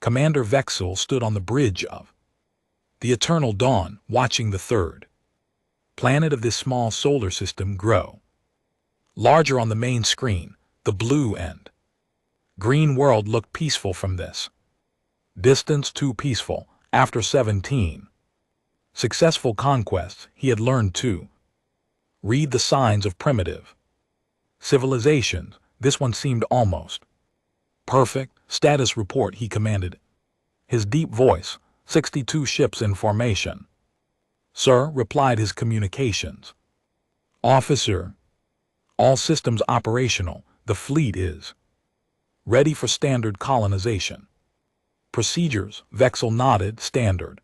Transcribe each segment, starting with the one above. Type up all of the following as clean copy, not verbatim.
Commander Vexel stood on the bridge of the eternal dawn, watching the third planet of this small solar system grow larger on the main screen. The blue and green world looked peaceful from this distance, too peaceful. After 17 successful conquests, he had learned to read the signs of primitive civilizations. This one seemed almost perfect. Status report, he commanded. His deep voice, 62 ships in formation. Sir, replied his communications officer. All systems operational. The fleet is ready for standard colonization procedures. Vexel nodded. Standard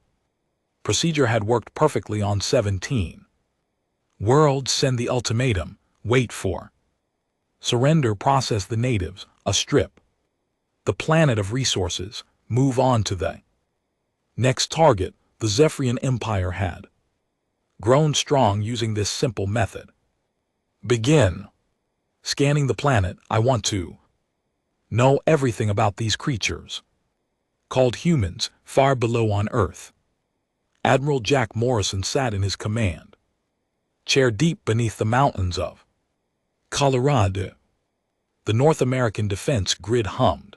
procedure had worked perfectly on 17 worlds. Send the ultimatum. Wait for surrender. Process the natives. A strip the planet of resources. Move on to the next target. The Zephyrian Empire had grown strong using this simple method. Begin scanning the planet. I want to know everything about these creatures, called humans, far below on Earth. Admiral Jack Morrison sat in his command chair deep beneath the mountains of Colorado. The North American defense grid hummed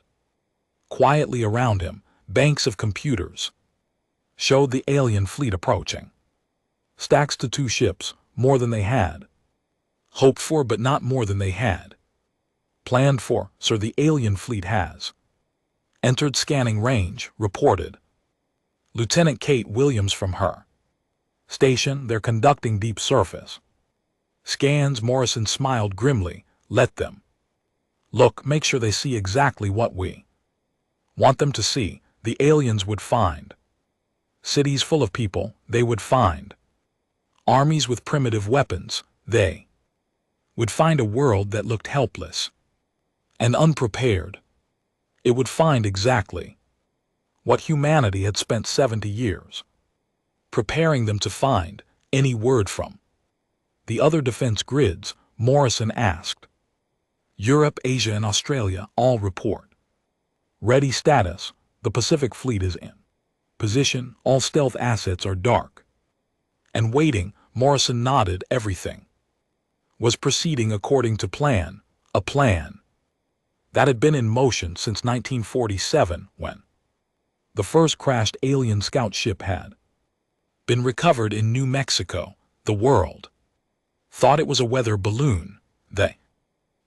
quietly around him. Banks of computers showed the alien fleet approaching. Stacks to 2 ships, more than they had hoped for, but not more than they had planned for. Sir, the alien fleet has entered scanning range, reported Lieutenant Kate Williams from her station. They're conducting deep surface scans. Morrison smiled grimly. Let them look. Make sure they see exactly what we want them to see. The aliens would find cities full of people. They would find armies with primitive weapons. They would find a world that looked helpless and unprepared. It would find exactly what humanity had spent 70 years preparing them to find. Any word from the other defense grids? Morrison asked. Europe, Asia, and Australia all report ready. Status: the Pacific Fleet is in position. All stealth assets are dark and waiting. Morrison nodded. Everything was proceeding according to plan, a plan that had been in motion since 1947, when the first crashed alien scout ship had been recovered in New Mexico. The world thought it was a weather balloon. The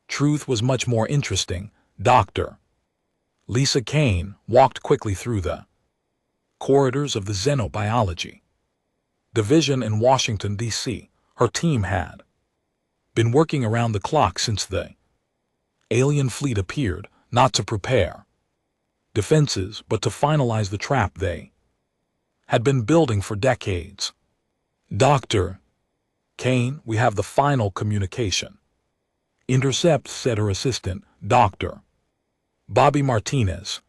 truth was much more interesting. Dr. Lisa Kane walked quickly through the corridors of the Xenobiology Division in Washington, D.C. Her team had been working around the clock since the alien fleet appeared, not to prepare defenses, but to finalize the trap they had been building for decades. Dr. Kane, we have the final communication. Intercept, said her assistant, Dr. Bobby Martinez.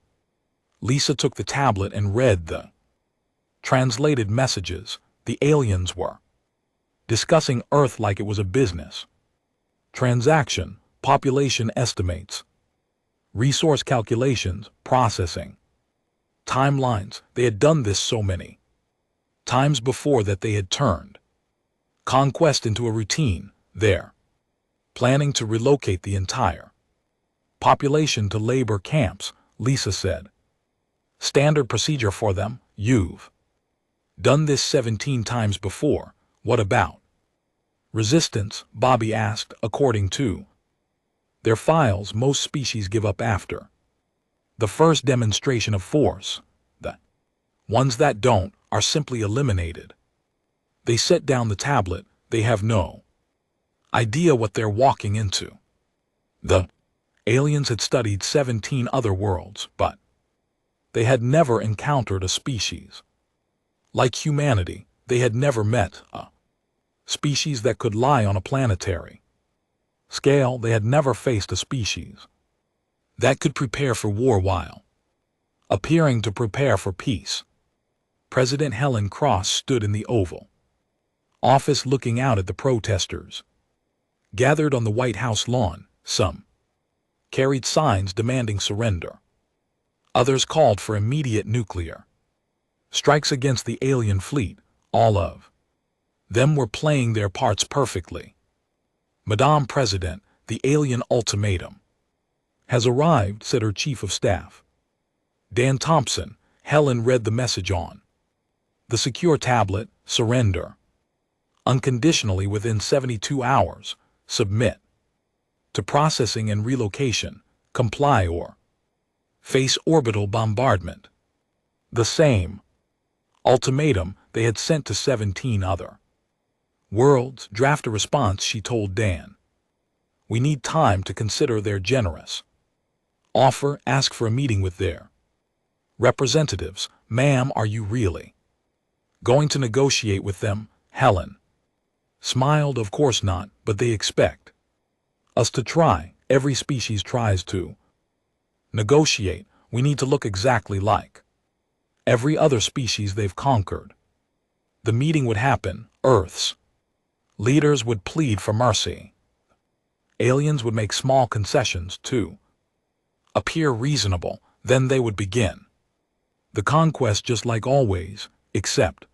Lisa took the tablet and read the translated messages. The aliens were discussing Earth like it was a business transaction. Population estimates, resource calculations, processing timelines. They had done this so many times before that they had turned Conquest into a routine. They're planning to relocate the entire population to labor camps, Lisa said. Standard procedure for them. You've done this 17 times before. What about resistance? Bobby asked. According to their files, most species give up after the first demonstration of force. The ones that don't are simply eliminated. They set down the tablet. They have no idea what they're walking into. The aliens had studied 17 other worlds, but they had never encountered a species like humanity. They had never met a species that could lie on a planetary scale. They had never faced a species that could prepare for war while appearing to prepare for peace. President Helen Cross stood in the Oval Office looking out at the protesters gathered on the White House lawn. Some carried signs demanding surrender. Others called for immediate nuclear strikes against the alien fleet. All of them were playing their parts perfectly. "Madame President, the alien ultimatum has arrived," said her chief of staff, Dan Thompson. Helen read the message on the secure tablet. "Surrender unconditionally within 72 hours. Submit to processing and relocation. Comply or face orbital bombardment." The same ultimatum they had sent to 17 other worlds. "Draft a response," she told Dan. "We need time to consider their generous offer. Ask for a meeting with their representatives." "Ma'am, are you really going to negotiate with them?" Helen smiled. "Of course not, but they expect us to try. Every species tries to negotiate. We need to look exactly like every other species they've conquered." The meeting would happen. Earth's leaders would plead for mercy. Aliens would make small concessions to appear reasonable. Then they would begin the conquest just like always, except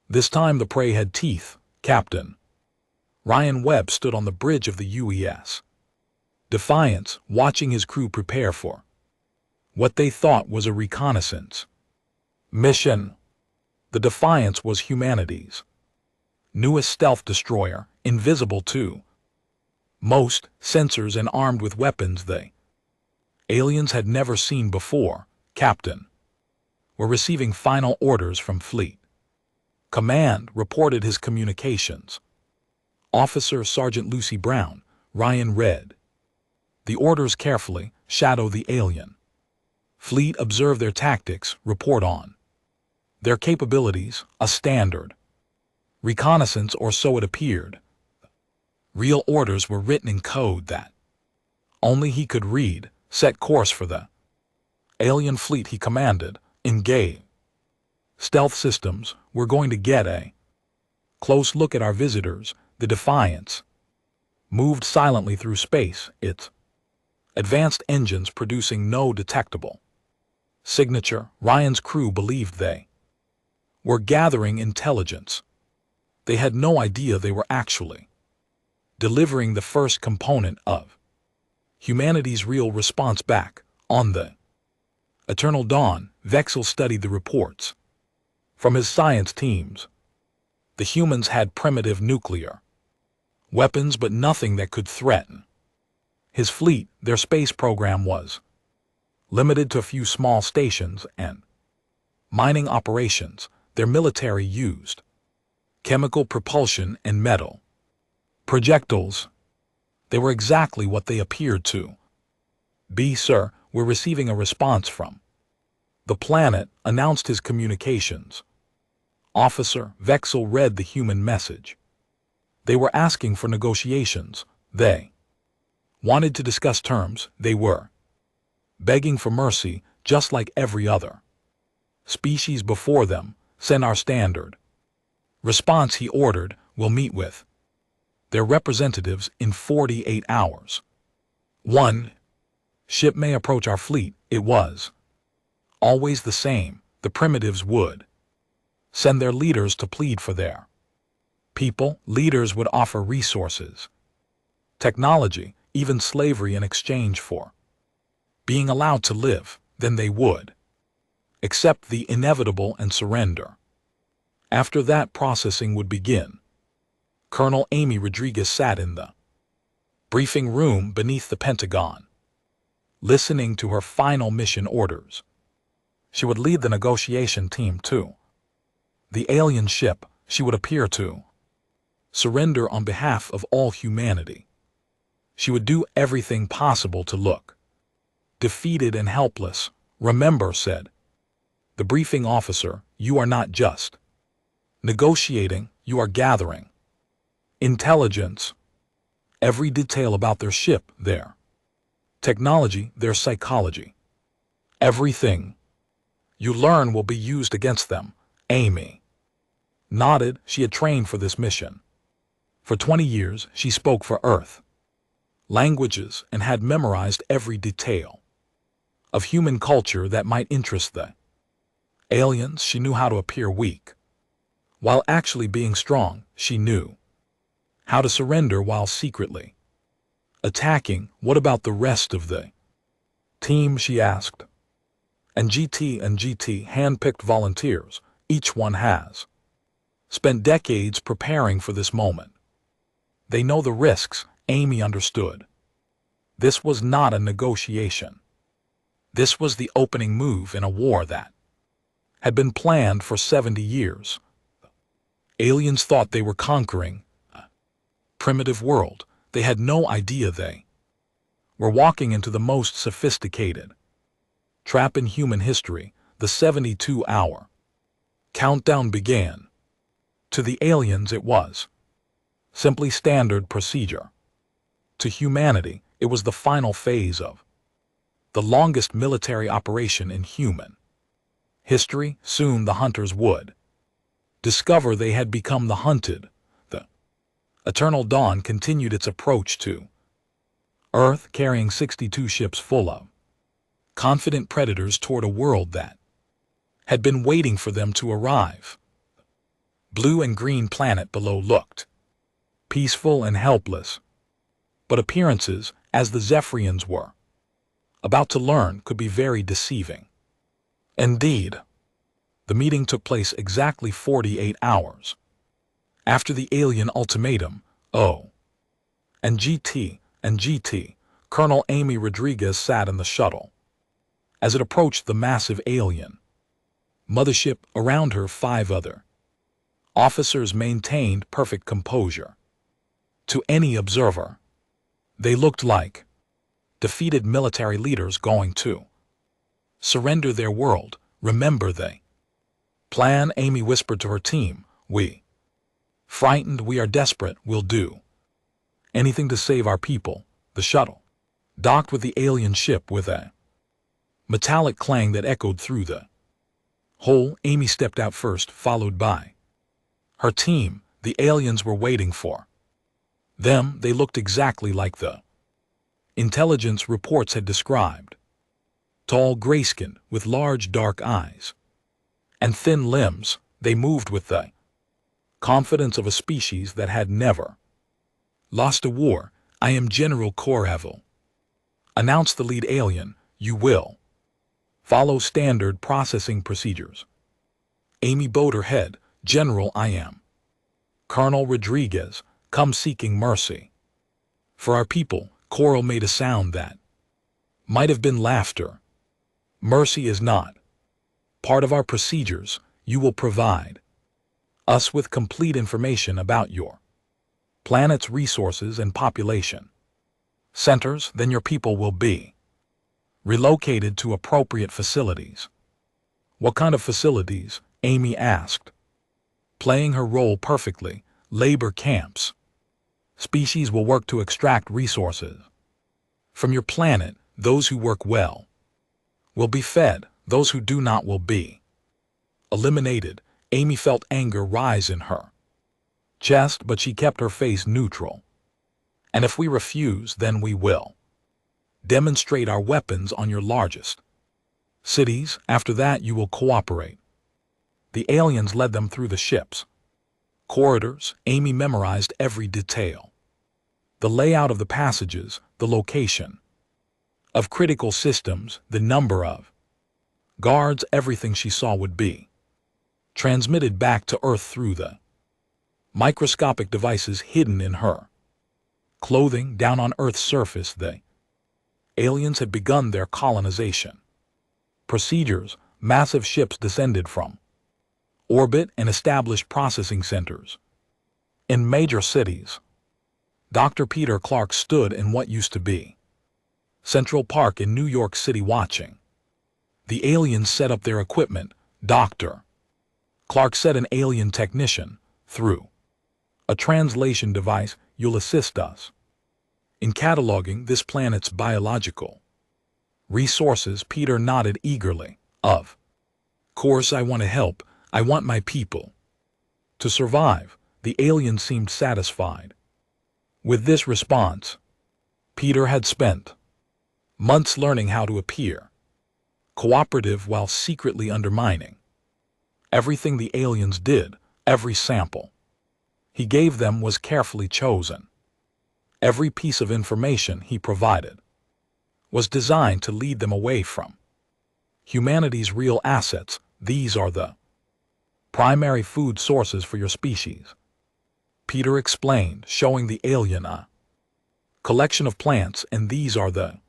this time the prey had teeth. Captain Ryan Webb stood on the bridge of the UES Defiance, watching his crew prepare for what they thought was a reconnaissance mission. The Defiance was humanity's newest stealth destroyer, invisible to most sensors and armed with weapons the aliens had never seen before. Captain were receiving final orders from Fleet Command, reported his communications officer Sergeant Lucy Brown. Ryan read the orders carefully. "Shadow the alien fleet, observe their tactics, report on their capabilities, a standard reconnaissance, or so it appeared." Real orders were written in code that only he could read. "Set course for the alien fleet," he commanded. "Engage stealth systems. We're going to get a close look at our visitors." The Defiance moved silently through space, its advanced engines producing no detectable signature. Ryan's crew believed they were gathering intelligence. They had no idea they were actually delivering the first component of humanity's real response back. On the Eternal Dawn, Vexel studied the reports from his science teams. The humans had primitive nuclear weapons, but nothing that could threaten his fleet. Their space program was limited to a few small stations and mining operations. Their military used chemical propulsion and metal projectiles. They were exactly what they appeared to be. "Sir, we're receiving a response from the planet," announced his communications officer. Vexel read the human message. They were asking for negotiations. They wanted to discuss terms. They were begging for mercy, just like every other species before them. "Send our standard response," he ordered. "We'll meet with their representatives in 48 hours. One ship may approach our fleet." It was always the same. The primitives would send their leaders to plead for their people. Leaders would offer resources, technology, even slavery in exchange for being allowed to live. Then they would accept the inevitable and surrender. After that, processing would begin. Colonel Amy Rodriguez sat in the briefing room beneath the Pentagon, listening to her final mission orders. She would lead the negotiation team to the alien ship. She would appear to surrender on behalf of all humanity. She would do everything possible to look defeated and helpless. "Remember," said the briefing officer, "you are not just negotiating, you are gathering intelligence. Every detail about their ship, their technology, their psychology. Everything you learn will be used against them." Amy nodded. She had trained for this mission. For 20 years, she spoke for Earth languages and had memorized every detail of human culture that might interest the aliens. She knew how to appear weak, while actually being strong. She knew how to surrender while secretly attacking. What about the rest of the team, she asked. And GT hand-picked volunteers. Each one has spent decades preparing for this moment. They know the risks. Amy understood. This was not a negotiation. This was the opening move in a war that had been planned for 70 years. Aliens thought they were conquering a primitive world. They had no idea they were walking into the most sophisticated trap in human history. The 72-hour countdown began. To the aliens it was simply standard procedure. To humanity, it was the final phase of the longest military operation in human history. Soon the hunters would discover they had become the hunted. The Eternal Dawn continued its approach to Earth, carrying 62 ships full of confident predators toward a world that had been waiting for them to arrive. Blue and green planet below looked peaceful and helpless, but appearances, as the Zephyrians were about to learn, could be very deceiving. Indeed, the meeting took place exactly 48 hours after the alien ultimatum. And GT, Colonel Amy Rodriguez sat in the shuttle as it approached the massive alien mothership. Around her, 5 other officers maintained perfect composure. To any observer, they looked like defeated military leaders going to surrender their world. Remember the plan, Amy whispered to her team. We frightened, we are desperate, we'll do anything to save our people. The shuttle docked with the alien ship with a metallic clang that echoed through the hole. Amy stepped out first, followed by her team. The aliens were waiting for them. They looked exactly like the intelligence reports had described. Tall, gray-skinned, with large dark eyes and thin limbs, they moved with the confidence of a species that had never lost a war. I am General Koravel, announced the lead alien. You will follow standard processing procedures. Amy bowed her head. General, I am Colonel Rodriguez, come seeking mercy for our people. Coral made a sound that might have been laughter. Mercy is not part of our procedures. You will provide us with complete information about your planet's resources and population centers. Then your people will be relocated to appropriate facilities. What kind of facilities? Amy asked, playing her role perfectly. Labor camps. Species will work to extract resources from your planet. Those who work well will be fed. Those who do not will be eliminated. Amy felt anger rise in her chest, but she kept her face neutral. And if we refuse, then we will demonstrate our weapons on your largest cities. After that, you will cooperate. The aliens led them through the ship's corridors. Amy memorized every detail. The layout of the passages, the location of critical systems, the number of guards. Everything she saw would be transmitted back to Earth through the microscopic devices hidden in her clothing. Down on Earth's surface, the aliens had begun their colonization procedures. Massive ships descended from orbit and established processing centers in major cities. Dr. Peter Clark stood in what used to be Central Park in New York City watching the aliens set up their equipment. Dr. Clark said, an alien technician, through a translation device, you'll assist us in cataloging this planet's biological resources. Peter nodded eagerly. Of course, I want to help. I want my people to survive. The alien seemed satisfied with this response. Peter had spent months learning how to appear cooperative while secretly undermining. Everything the aliens did, every sample he gave them was carefully chosen. Every piece of information he provided was designed to lead them away from humanity's real assets. These are the primary food sources for your species, Peter explained, showing the alien a collection of plants, and these are the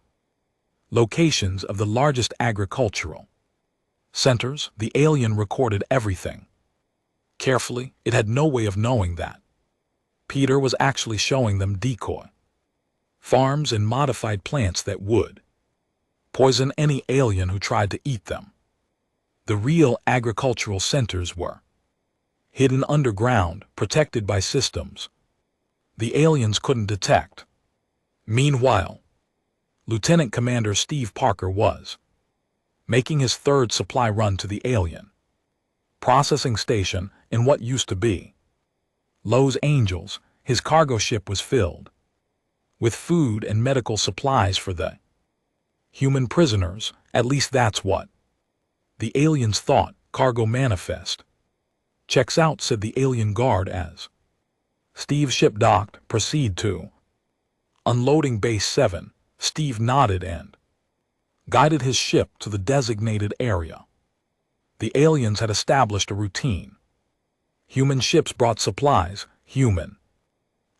locations of the largest agricultural centers. The alien recorded everything carefully. It had no way of knowing that Peter was actually showing them decoy farms and modified plants that would poison any alien who tried to eat them. The real agricultural centers were hidden underground, protected by systems the aliens couldn't detect. Meanwhile, Lieutenant Commander Steve Parker was making his third supply run to the alien processing station in what used to be Los Angeles. His cargo ship was filled with food and medical supplies for the human prisoners. At least that's what the aliens thought. Cargo manifest. Checks out, said the alien guard as Steve's ship docked. Proceed to unloading Base 7. Steve nodded and guided his ship to the designated area. The aliens had established a routine. Human ships brought supplies. Human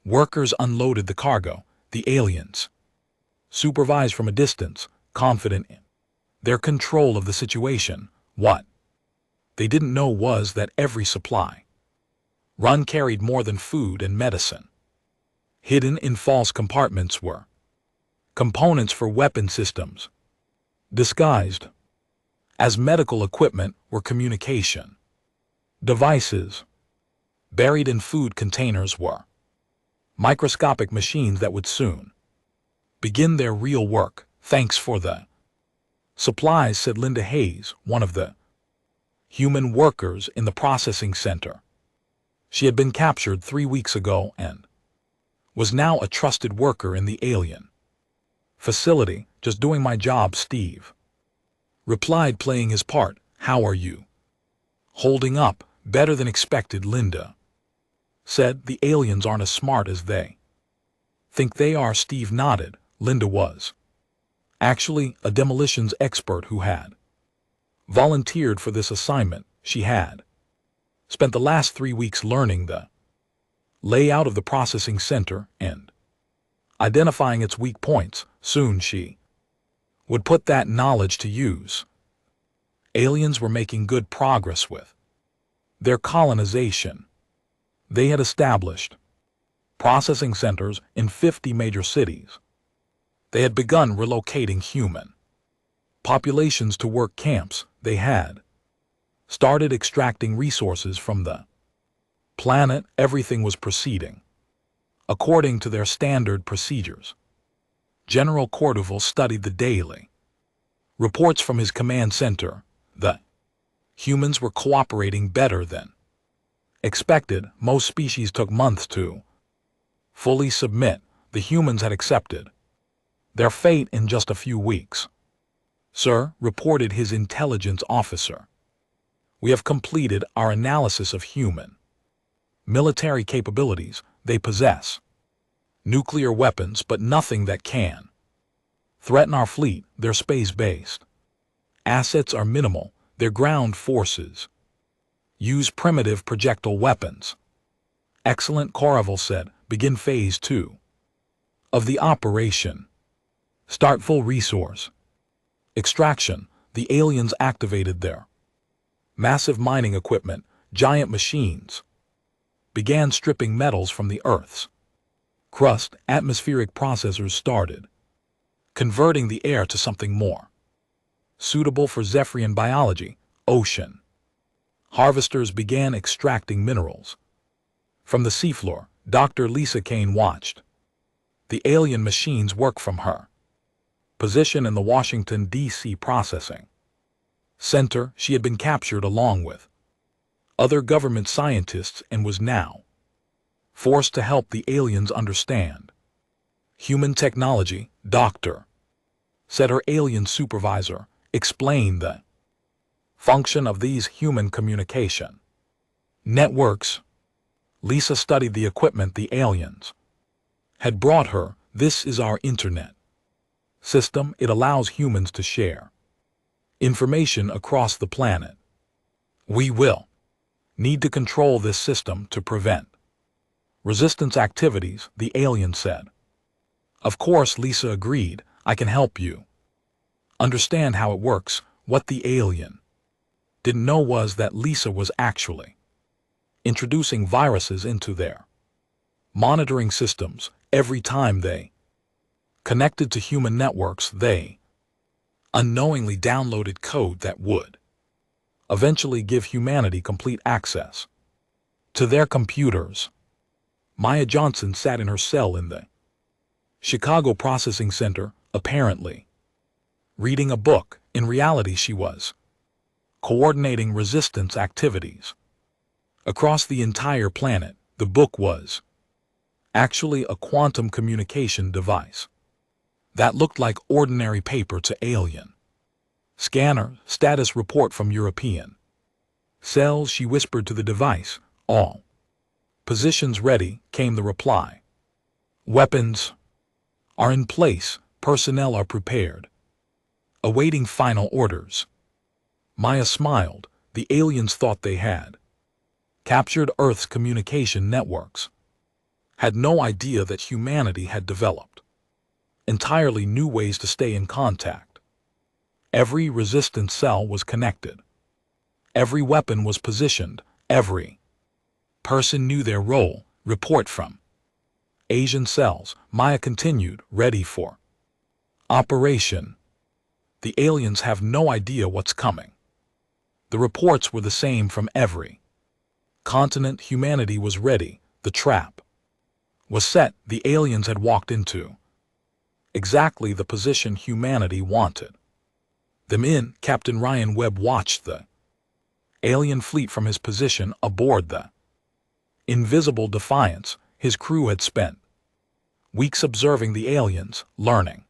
workers unloaded the cargo. The aliens supervised from a distance, confident in their control of the situation. What they didn't know was that every supply run carried more than food and medicine. Hidden in false compartments were components for weapon systems. Disguised as medical equipment were communication devices. Buried in food containers were microscopic machines that would soon begin their real work. Thanks for the supplies, said Linda Hayes, one of the human workers in the processing center. She had been captured 3 weeks ago and was now a trusted worker in the alien facility. Just doing my job, Steve replied, playing his part. How are you holding up? Better than expected, Linda said. The aliens aren't as smart as they think they are. Steve nodded. Linda was actually a demolitions expert who had volunteered for this assignment. She had spent the last 3 weeks learning the layout of the processing center and identifying its weak points. Soon she would put that knowledge to use. Aliens were making good progress with their colonization. They had established processing centers in 50 major cities. They had begun relocating human populations to work camps. They had started extracting resources from the planet. Everything was proceeding according to their standard procedures. General Cordoval studied the daily reports from his command center. The humans were cooperating better than expected. Most species took months to fully submit. The humans had accepted their fate in just a few weeks. Sir, reported his intelligence officer, we have completed our analysis of human military capabilities. They possess nuclear weapons, but nothing that can threaten our fleet. Their space-based assets are minimal. Their ground forces use primitive projectile weapons. Excellent, Cordoval said. Begin phase 2 of the operation. Start full resource extraction. The aliens activated their massive mining equipment. Giant machines began stripping metals from the Earth's crust. Atmospheric processors started converting the air to something more suitable for Zephyrian biology. Ocean harvesters began extracting minerals from the seafloor. Dr. Lisa Kane watched the alien machines work from her position in the Washington, D.C. processing center. She had been captured along with other government scientists and was now forced to help the aliens understand human technology. Doctor, said her alien supervisor, Explain the function of these human communication networks. Lisa studied the equipment the aliens had brought her. This is our internet system. It allows humans to share information across the planet. We will need to control this system to prevent resistance activities, the alien said. Of course, Lisa agreed. I can help you understand how it works. What the alien didn't know was that Lisa was actually introducing viruses into their monitoring systems. Every time they connected to human networks, they unknowingly downloaded code that would eventually give humanity complete access to their computers. Maya Johnson sat in her cell in the Chicago Processing Center, apparently reading a book. In reality, she was coordinating resistance activities across the entire planet. The book was actually a quantum communication device that looked like ordinary paper to alien. Scanner, status report from European cells, she whispered to the device. All positions ready, came the reply. Weapons are in place, personnel are prepared, awaiting final orders. Maya smiled. The aliens thought they had captured Earth's communication networks, had no idea that humanity had developed entirely new ways to stay in contact. Every resistance cell was connected. Every weapon was positioned. Every person knew their role. Report from Asian cells. Maya continued, ready for operation. The aliens have no idea what's coming. The reports were the same from every continent. Humanity was ready. The trap was set. The aliens had walked into exactly the position humanity wanted them in. Captain Ryan Webb watched the alien fleet from his position aboard the Invisible Defiance. His crew had spent weeks observing the aliens, learning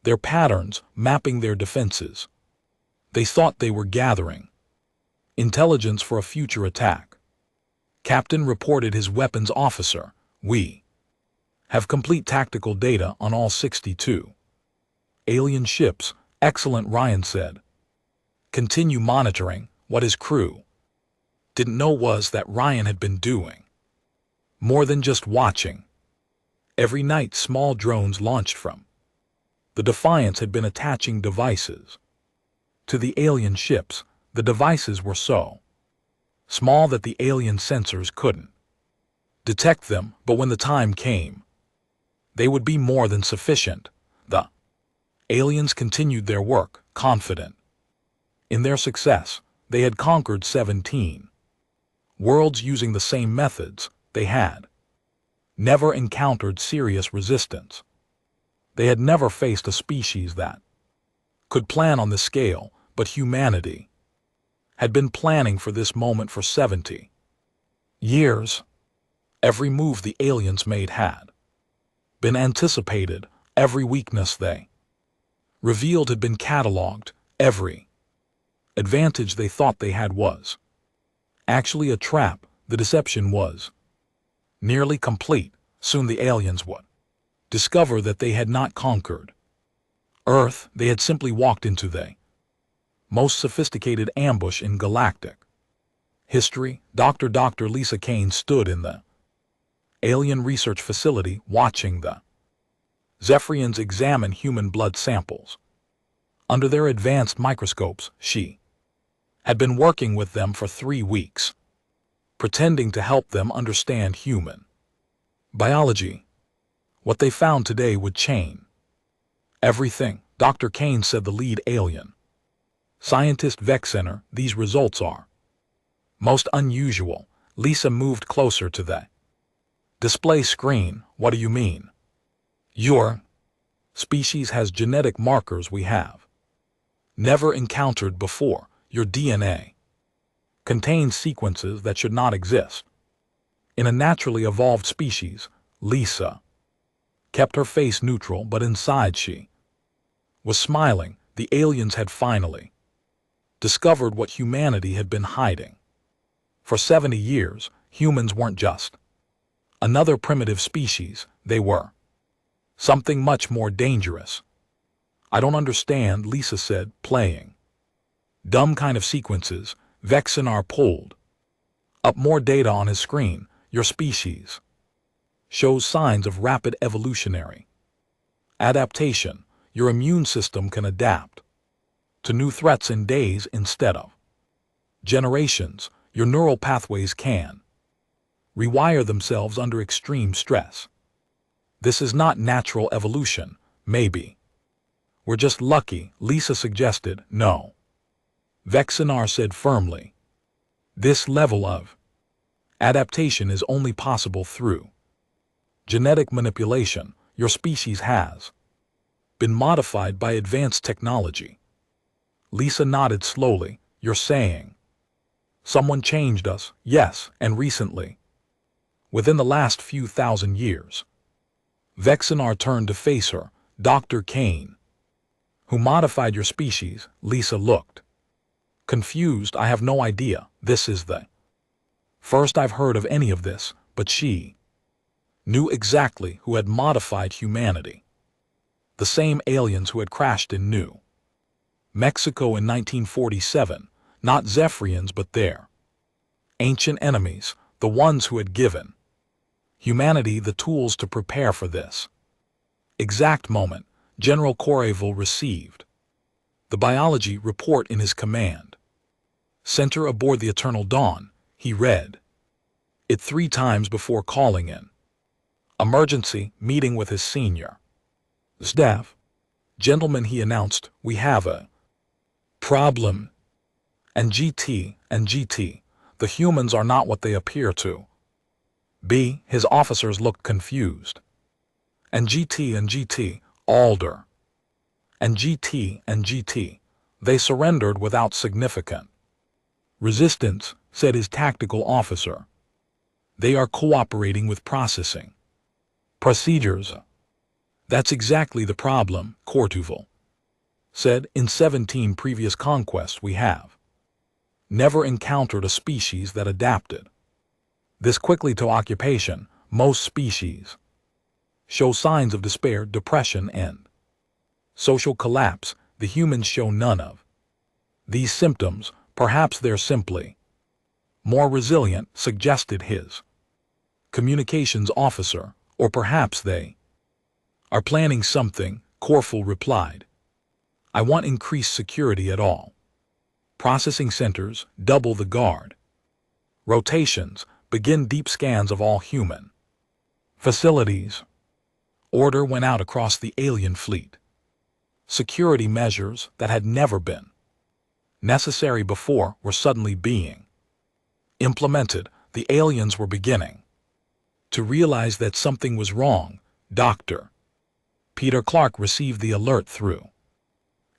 their patterns, mapping their defenses. They thought they were gathering intelligence for a future attack. Captain reported his weapons officer. We have complete tactical data on all 62 alien ships. Excellent, Ryan said. Continue monitoring. What his crew didn't know was that Ryan had been doing more than just watching. Every night, small drones launched from the Defiance had been attaching devices to the alien ships. The devices were so small that the alien sensors couldn't detect them, but when the time came, they would be more than sufficient. The aliens continued their work, confident in their success. They had conquered 17 worlds using the same methods. They had never encountered serious resistance. They had never faced a species that could plan on this scale, but humanity had been planning for this moment for 70 years. Every move the aliens made had been anticipated. Every weakness they revealed had been catalogued. Every advantage they thought they had was actually a trap. The deception was nearly complete. Soon the aliens would discover that they had not conquered Earth. They had simply walked into the most sophisticated ambush in galactic history. Dr. Lisa Kane stood in the alien research facility watching the Zephyrians examine human blood samples under their advanced microscopes. She had been working with them for 3 weeks, pretending to help them understand human biology. What they found today would change everything. Dr. Kane said, the lead alien scientist. Vexener, these results are most unusual. Lisa moved closer to the display screen. What do you mean? Your species has genetic markers we have never encountered before. Your DNA contains sequences that should not exist in a naturally evolved species. Lisa kept her face neutral, but inside she was smiling. the aliens had finally discovered what humanity had been hiding. For 70 years, humans weren't just another primitive species, they were something much more dangerous. I don't understand, Lisa said, playing dumb kind of sequences. Vexinar pulled up more data on his screen. Your species shows signs of rapid evolutionary adaptation. Your immune system can adapt to new threats in days instead of generations. Your neural pathways can rewire themselves under extreme stress. This is not natural evolution, maybe. We're just lucky, Lisa suggested. No. Vexinar said firmly. This level of adaptation is only possible through genetic manipulation. Your species has been modified by advanced technology. Lisa nodded slowly. You're saying someone changed us? Yes, and recently. Within the last few thousand years. Vexinar turned to face her. Dr. Kane. Who modified your species? Lisa looked confused. I have no idea. This is the first I've heard of any of this, but she knew exactly who had modified humanity. The same aliens who had crashed in New Mexico in 1947, not Zephyrians but their ancient enemies, the ones who had given humanity the tools to prepare for this exact moment. General Correville received the biology report in his command center aboard the Eternal Dawn. He read it 3 times before calling in emergency meeting with his senior staff. Gentlemen, he announced, we have a problem. And GT, the humans are not what they appear to be. His officers looked confused. And GT, Alder. And GT, they surrendered without significant resistance, said his tactical officer. They are cooperating with processing procedures. That's exactly the problem, Cortuval said. In 17 previous conquests we have never encountered a species that adapted this quickly to occupation. Most species show signs of despair, depression, and social collapse. The humans show none of these symptoms. Perhaps they're simply more resilient, suggested his communications officer, or perhaps they are planning something, Corful replied. I want increased security at all processing centers, double the guard rotations, begin deep scans of all human facilities. Order went out across the alien fleet. Security measures that had never been necessary before were suddenly being implemented. The aliens were beginning to realize that something was wrong. Dr. Peter Clark received the alert through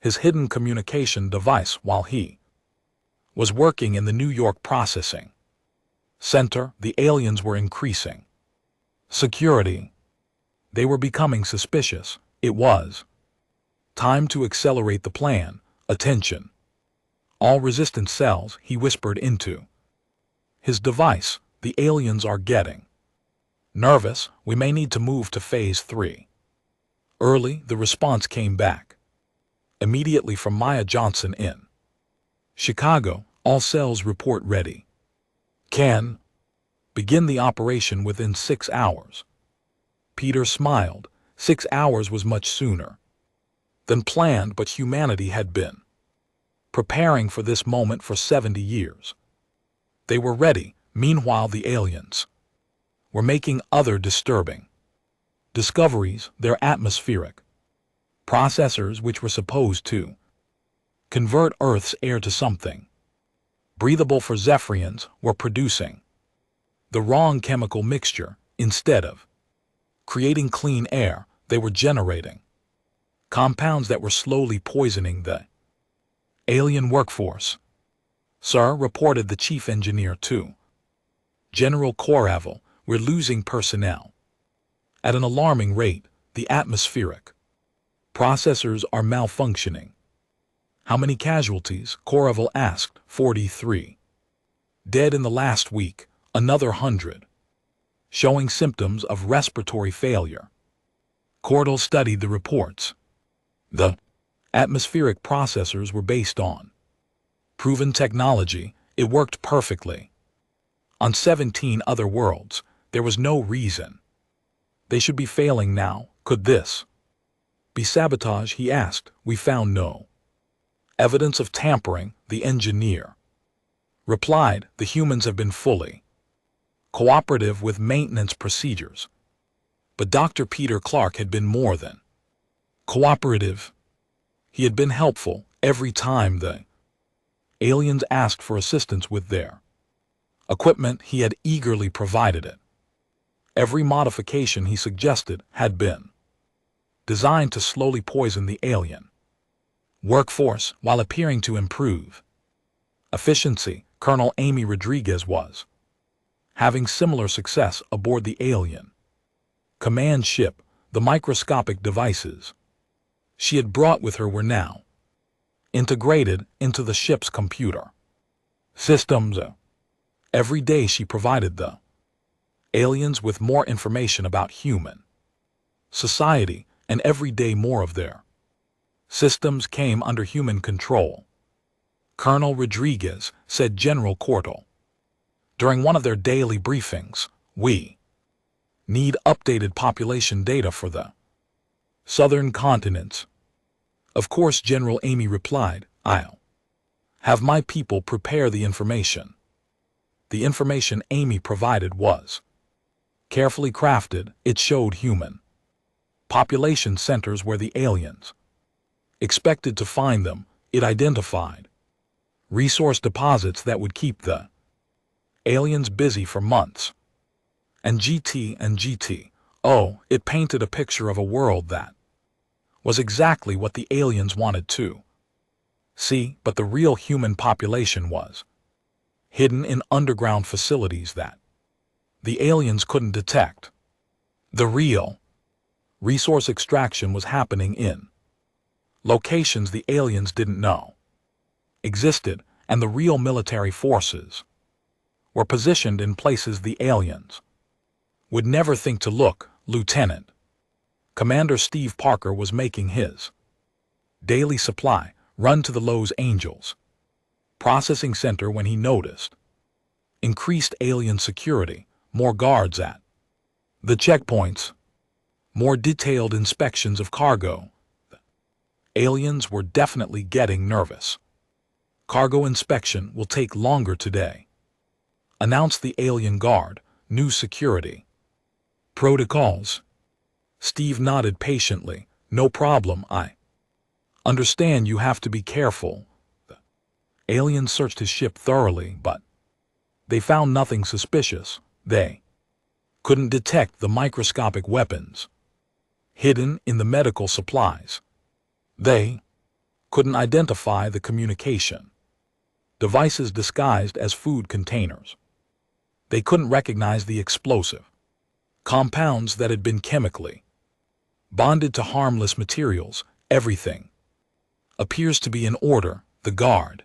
his hidden communication device while he was working in the New York processing center. The aliens were increasing security. They were becoming suspicious. It was time to accelerate the plan. Attention, all resistance cells, he whispered into his device. The aliens are getting nervous. We may need to move to phase 3. Early, the response came back immediately from Maya Johnson in Chicago. All cells report ready. Can begin the operation within 6 hours. Peter smiled. 6 hours was much sooner than planned, but humanity had been preparing for this moment for 70 years. They were ready. Meanwhile, the aliens were making other disturbing discoveries. Their atmospheric processors, which were supposed to convert Earth's air to something breathable for Zephyrians, were producing the wrong chemical mixture. Instead of creating clean air, they were generating compounds that were slowly poisoning the alien workforce. Sir, reported the chief engineer to General Correville, we're losing personnel at an alarming rate. The atmospheric processors are malfunctioning. How many casualties? Corrival asked. 43. Dead in the last week, another 100. Showing symptoms of respiratory failure. Cordell studied the reports. The atmospheric processors were based on proven technology. It worked perfectly. On 17 other worlds, there was no reason they should be failing now. Could this be sabotage? He asked. We found no evidence of tampering, the engineer replied. The humans have been fully cooperative with maintenance procedures. But Dr. Peter Clark had been more than cooperative. He had been helpful every time the aliens asked for assistance with their equipment. He had eagerly provided it. Every modification he suggested had been designed to slowly poison the alien workforce while appearing to improve efficiency. Colonel Amy Rodriguez was having similar success aboard the alien command ship. The microscopic devices she had brought with her were now integrated into the ship's computer systems. Every day she provided the aliens with more information about human society, and every day more of their systems came under human control. Colonel Rodriguez said General Cordell during one of their daily briefings, we need updated population data for the southern continents. Of course, General Amy replied, I'll have my people prepare the information. The information Amy provided was carefully crafted. It showed human population centers where the aliens expected to find them. It identified resource deposits that would keep the aliens busy for months. And it painted a picture of a world that was exactly what the aliens wanted to see, but the real human population was hidden in underground facilities that the aliens couldn't detect. The real resource extraction was happening in locations the aliens didn't know existed, and the real military forces were positioned in places the aliens would never think to look. Lieutenant Commander Steve Parker was making his daily supply run to the Los Angeles processing center when he noticed increased alien security, more guards at the checkpoints, more detailed inspections of cargo. The aliens were definitely getting nervous. Cargo inspection will take longer today, announced the alien guard. New security protocols. Steve nodded patiently. No problem, I understand you have to be careful. The aliens searched his ship thoroughly, but they found nothing suspicious. They couldn't detect the microscopic weapons hidden in the medical supplies. They couldn't identify the communication devices disguised as food containers. They couldn't recognize the explosive compounds that had been chemically bonded to harmless materials. Everything appears to be in order, the guard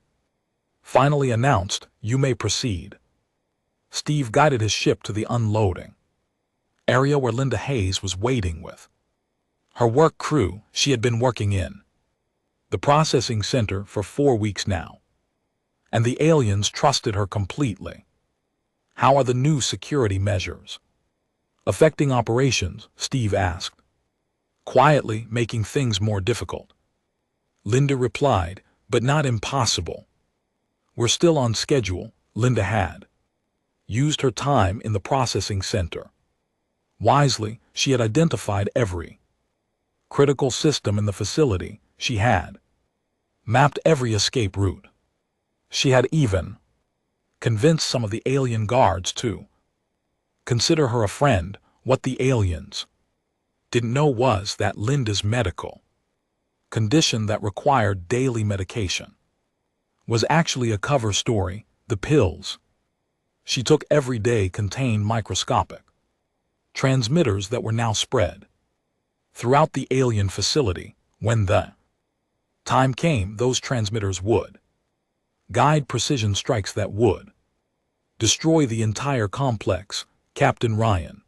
finally announced. You may proceed. Steve guided his ship to the unloading area where Linda Hayes was waiting with her work crew. She had been working in the processing center for 4 weeks now, and the aliens trusted her completely. How are the new security measures affecting operations? Steve asked, quietly, making things more difficult. Linda replied, but not impossible. We're still on schedule. Linda had used her time in the processing center wisely. She had identified every critical system in the facility. She had mapped every escape route. She had even convinced some of the alien guards to consider her a friend. What the aliens didn't know was that Linda's medical condition that required daily medication was actually a cover story. The pills she took every day contained microscopic transmitters that were now spread throughout the alien facility. When the Time came, those transmitters would guide precision strikes that would destroy the entire complex. Captain Ryan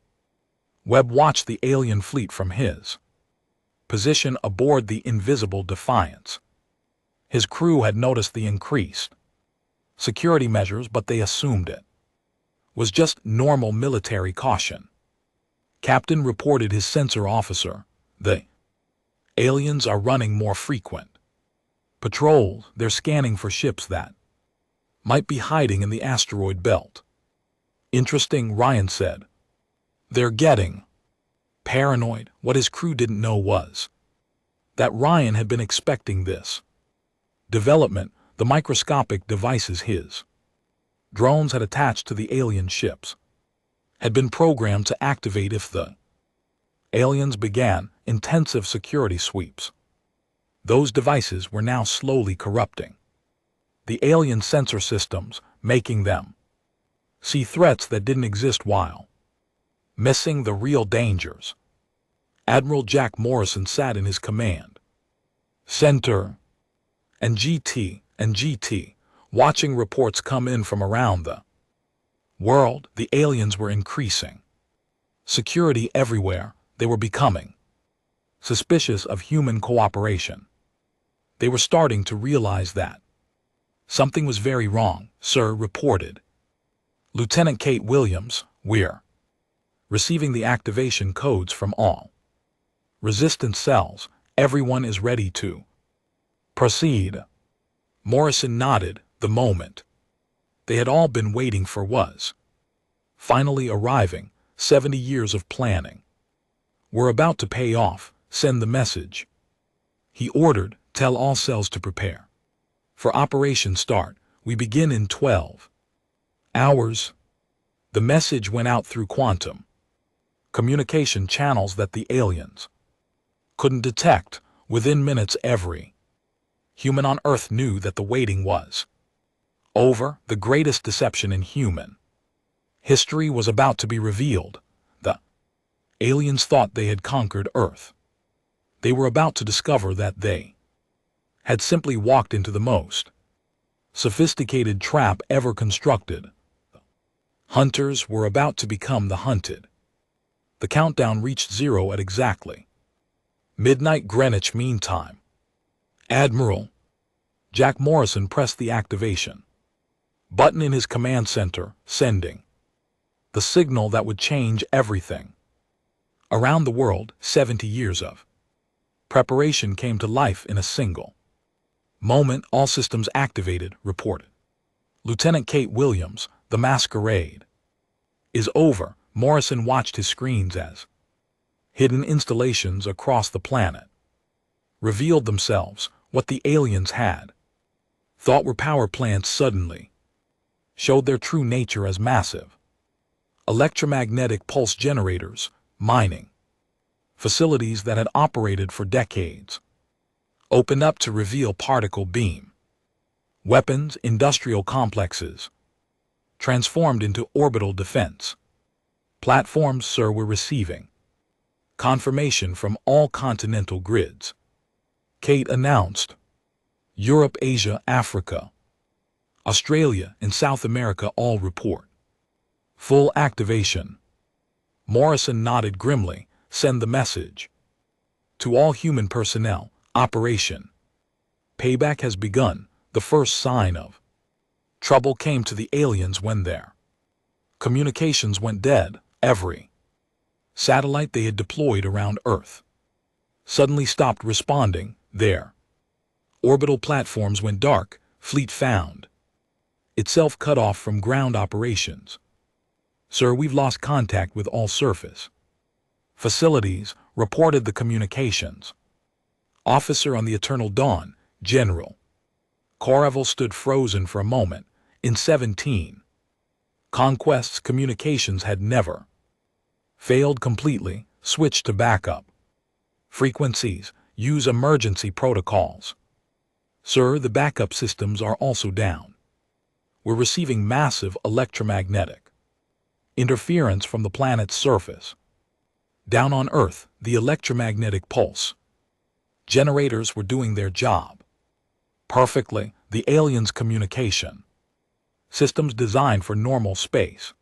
Webb watched the alien fleet from his position aboard the invisible Defiance. His crew had noticed the increased security measures, but they assumed it was just normal military caution. Captain reported his sensor officer. The aliens are running more frequent patrols. They're scanning for ships that might be hiding in the asteroid belt. Interesting, Ryan said. They're getting paranoid. What his crew didn't know was that Ryan had been expecting this development. The microscopic devices his drones had attached to the alien ships had been programmed to activate if the aliens began intensive security sweeps. Those devices were now slowly corrupting the alien sensor systems, making them see threats that didn't exist while missing the real dangers. Admiral Jack Morrison sat in his command center and GT, watching reports come in from around the world. The aliens were increasing security everywhere. They were becoming suspicious of human cooperation. They were starting to realize that something was very wrong. Sir, reported Lieutenant Kate Williams, we're receiving the activation codes from all resistance cells. Everyone is ready to proceed. Morrison nodded. The moment they had all been waiting for was finally arriving. 70 years of planning were about to pay off. Send the message, he ordered. Tell all cells to prepare for operation start. We begin in 12 hours. The message went out through quantum communication channels that the aliens couldn't detect. Within minutes, every human on Earth knew that the waiting was over. The greatest deception in human history was about to be revealed. The aliens thought they had conquered Earth. They were about to discover that they had simply walked into the most sophisticated trap ever constructed. Hunters were about to become the hunted. The countdown reached 0 at exactly midnight Greenwich Mean Time. Admiral Jack Morrison pressed the activation button in his command center, sending the signal that would change everything. Around the world, 70 years of preparation came to life in a single moment. All systems activated, reported Lieutenant Kate Williams. The masquerade is over. Morrison watched his screens as hidden installations across the planet revealed themselves. What the aliens had thought were power plants suddenly showed their true nature as massive electromagnetic pulse generators, mining facilities that had operated for decades opened up to reveal particle beam weapons. Industrial complexes transformed into orbital defense platforms. Sir, we're receiving confirmation from all continental grids, Kate announced. Europe, Asia, Africa, Australia, and South America all report full activation. Morrison nodded grimly. Send the message to all human personnel. Operation Payback has begun. The first sign of trouble came to the aliens when their communications went dead. Every satellite they had deployed around Earth suddenly stopped responding. Their orbital platforms went dark. Fleet found itself cut off from ground operations. Sir, we've lost contact with all surface facilities, reported the communications officer on the Eternal Dawn. General Coravel stood frozen for a moment. In 17 Conquest's communications had never failed completely. Switch to backup frequencies. Use emergency protocols. Sir, the backup systems are also down. We're receiving massive electromagnetic interference from the planet's surface. Down on Earth, the electromagnetic pulse generators were doing their job. perfectly the aliens' communication. Systems designed for normal space.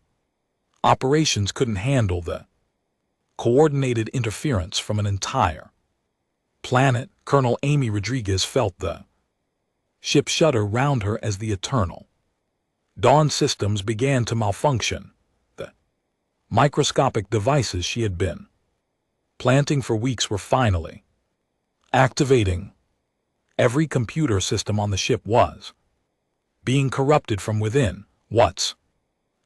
Operations couldn't handle the coordinated interference from an entire planet. Colonel Amy Rodriguez felt the ship shudder round her as the Eternal Dawn systems began to malfunction. The microscopic devices she had been planting for weeks were finally activating. Every computer system on the ship was being corrupted from within. What's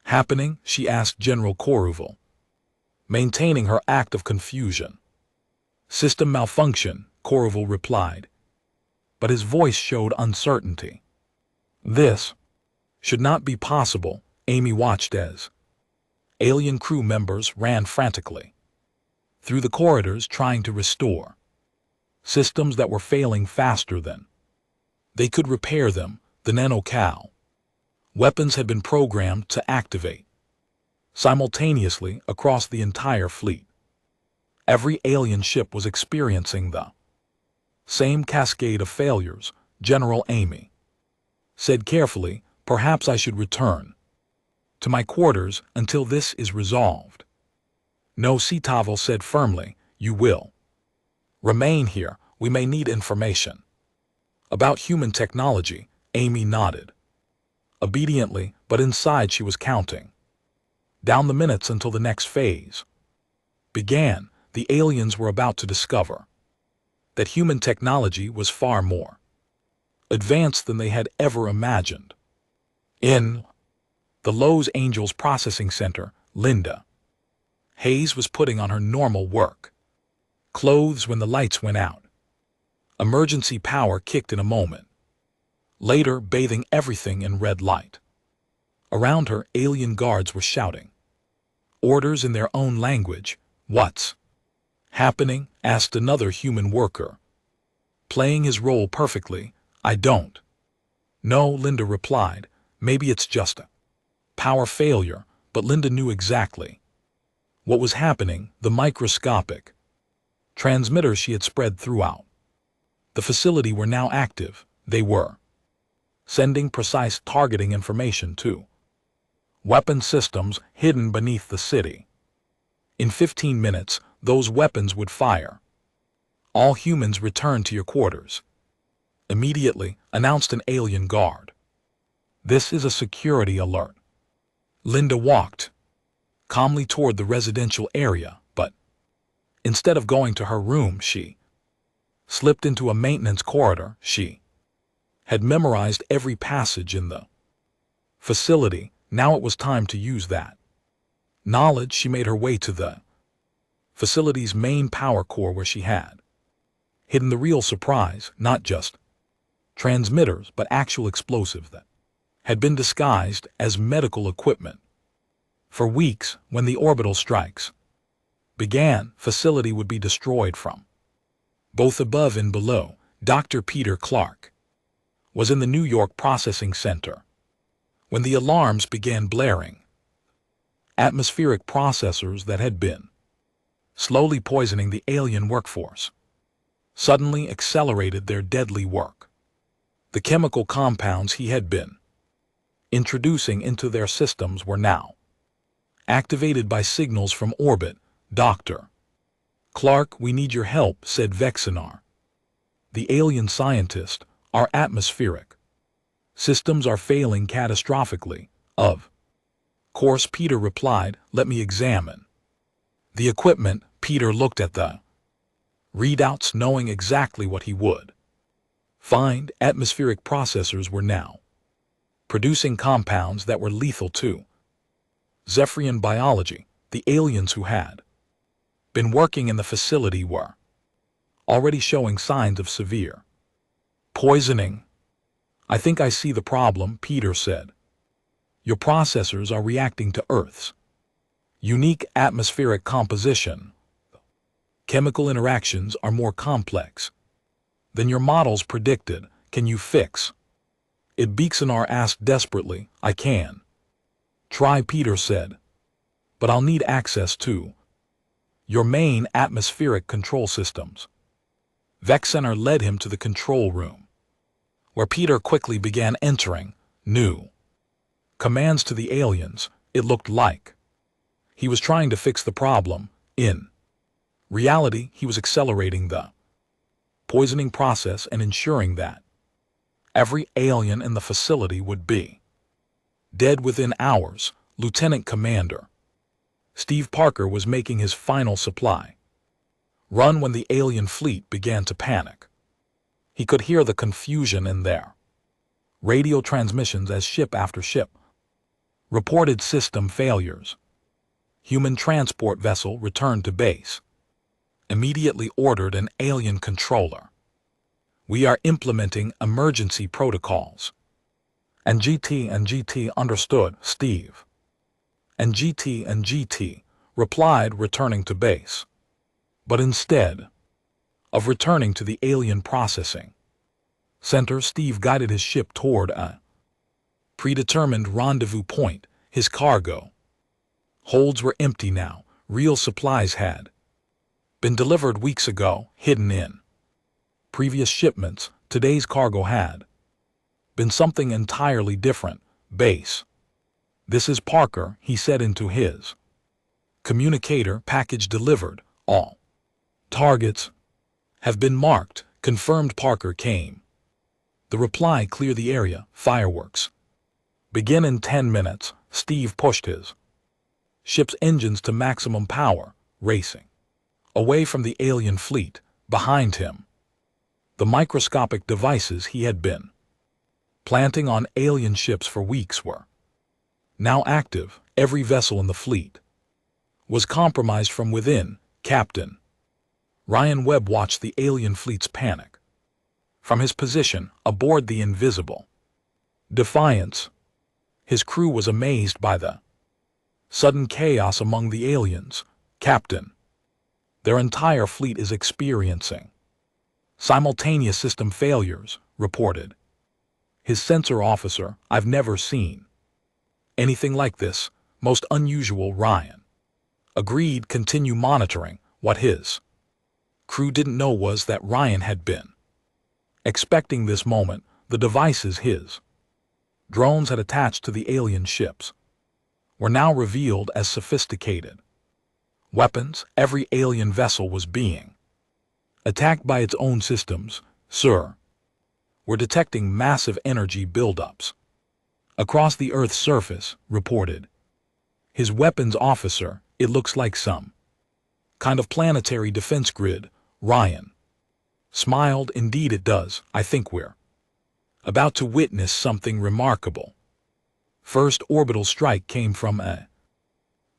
happening? She asked General Koruval, maintaining her act of confusion. System malfunction, Koruval replied, but his voice showed uncertainty. This should not be possible. Amy watched as alien crew members ran frantically through the corridors trying to restore systems that were failing faster than they could repair them. The nano-cow weapons had been programmed to activate simultaneously across the entire fleet. Every alien ship was experiencing the same cascade of failures. General Amy said carefully, perhaps I should return to my quarters until this is resolved. No, Citavel said firmly, you will remain here. We may need information about human technology. Amy nodded obediently, but inside she was counting down the minutes until the next phase began. The aliens were about to discover that human technology was far more advanced than they had ever imagined. In the Los Angeles Processing Center, Linda Hayes was putting on her normal work clothes when the lights went out. Emergency power kicked in a moment later, bathing everything in red light. Around her, alien guards were shouting orders in their own language. What's happening? Asked another human worker, playing his role perfectly. I don't know, Linda replied. Maybe it's just a power failure, but Linda knew exactly what was happening. The microscopic transmitters she had spread throughout the facility were now active. They were sending precise targeting information to weapon systems hidden beneath the city. In 15 minutes, those weapons would fire. All humans return to your quarters immediately, announced an alien guard. This is a security alert. Linda walked calmly toward the residential area, but instead of going to her room, she slipped into a maintenance corridor. She had memorized every passage in the facility. Now it was time to use that knowledge. She made her way to the facility's main power core, where she had hidden the real surprise, not just transmitters, but actual explosives that had been disguised as medical equipment. For weeks, when the orbital strikes began, facility would be destroyed from both above and below. Dr. Peter Clark was in the New York Processing Center when the alarms began blaring. Atmospheric processors that had been slowly poisoning the alien workforce suddenly accelerated their deadly work. The chemical compounds he had been introducing into their systems were now activated by signals from orbit. Dr. Clark, we need your help, said Vexinar, the alien scientist. Our atmospheric systems are failing catastrophically. Of course, Peter replied. Let me examine the equipment. Peter looked at the readouts, knowing exactly what he would find. Atmospheric processors were now producing compounds that were lethal to Zephyrian biology. The aliens who had been working in the facility were already showing signs of severe poisoning. I think I see the problem, Peter said. Your processors are reacting to Earth's unique atmospheric composition. Chemical interactions are more complex than your models predicted. Can you fix it? Beeksonar asked desperately. I can try, Peter said, but I'll need access to your main atmospheric control systems. Vexenar led him to the control room. where Peter quickly began entering new commands to the aliens. It looked like he was trying to fix the problem. In reality, he was accelerating the poisoning process and ensuring that every alien in the facility would be dead within hours. Lieutenant Commander Steve Parker was making his final supply run when the alien fleet began to panic. He could hear the confusion in their radio transmissions as ship after ship reported system failures. Human transport vessel returned to base. Immediately ordered an alien controller. We are implementing emergency protocols. And GT understood, Steve. And GT replied, returning to base. But instead of returning to the alien processing center, Steve guided his ship toward a predetermined rendezvous point. His cargo holds were empty now. Real supplies had been delivered weeks ago, hidden in previous shipments. Today's cargo had been something entirely different. Base. This is Parker, he said into his communicator. Package delivered. All targets have been marked. Confirmed. Parker came. The reply, clear the area. Fireworks begin in 10 minutes. Steve pushed his ship's engines to maximum power, racing away from the alien fleet. Behind him, the microscopic devices he had been planting on alien ships for weeks were now active. Every vessel in the fleet was compromised from within. Captain Ryan Webb watched the alien fleet's panic from his position aboard the invisible Defiance. His crew was amazed by the sudden chaos among the aliens. Captain, their entire fleet is experiencing simultaneous system failures, reported his sensor officer. I've never seen anything like this. Most unusual. Ryan agreed. Continue monitoring. What his crew didn't know was that Ryan had been expecting this moment. The devices his drones had attached to the alien ships were now revealed as sophisticated weapons. Every alien vessel was being attacked by its own systems. Sir, we're detecting massive energy buildups across the Earth's surface, reported his weapons officer. It looks like some kind of planetary defense grid. Ryan smiled. Indeed it does. I think we're about to witness something remarkable. First orbital strike came from a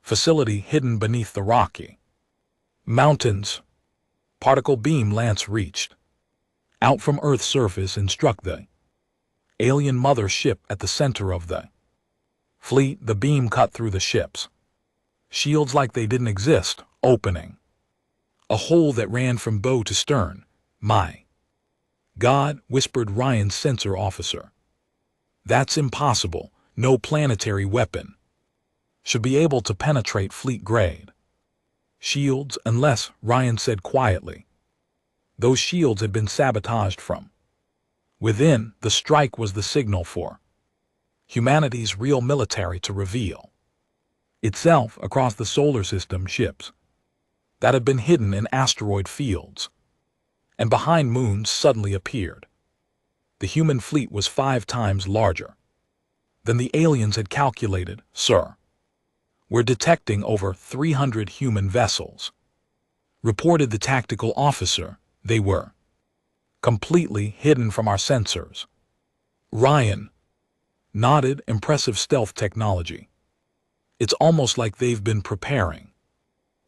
facility hidden beneath the rocky mountains. Particle beam lance reached out from Earth's surface and struck the alien mother ship at the center of the fleet. The beam cut through the ship's shields like they didn't exist, opening a hole that ran from bow to stern. My God, whispered Ryan's sensor officer. That's impossible. No planetary weapon should be able to penetrate fleet-grade shields unless, Ryan said quietly, those shields had been sabotaged from within. The strike was the signal for humanity's real military to reveal itself across the solar system. Ships that had been hidden in asteroid fields and behind moons suddenly appeared. The human fleet was 5 times larger than the aliens had calculated. Sir, we're detecting over 300 human vessels, reported the tactical officer. They were completely hidden from our sensors. Ryan nodded. Impressive stealth technology. It's almost like they've been preparing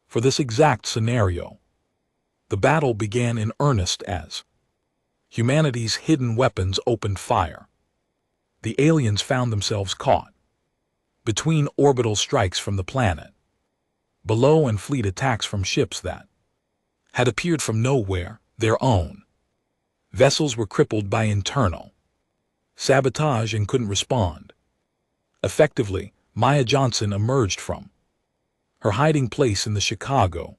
for this exact scenario. The battle began in earnest as humanity's hidden weapons opened fire. The aliens found themselves caught between orbital strikes from the planet below and fleet attacks from ships that had appeared from nowhere. Their own vessels were crippled by internal sabotage and couldn't respond effectively. Maya Johnson emerged from her hiding place in the Chicago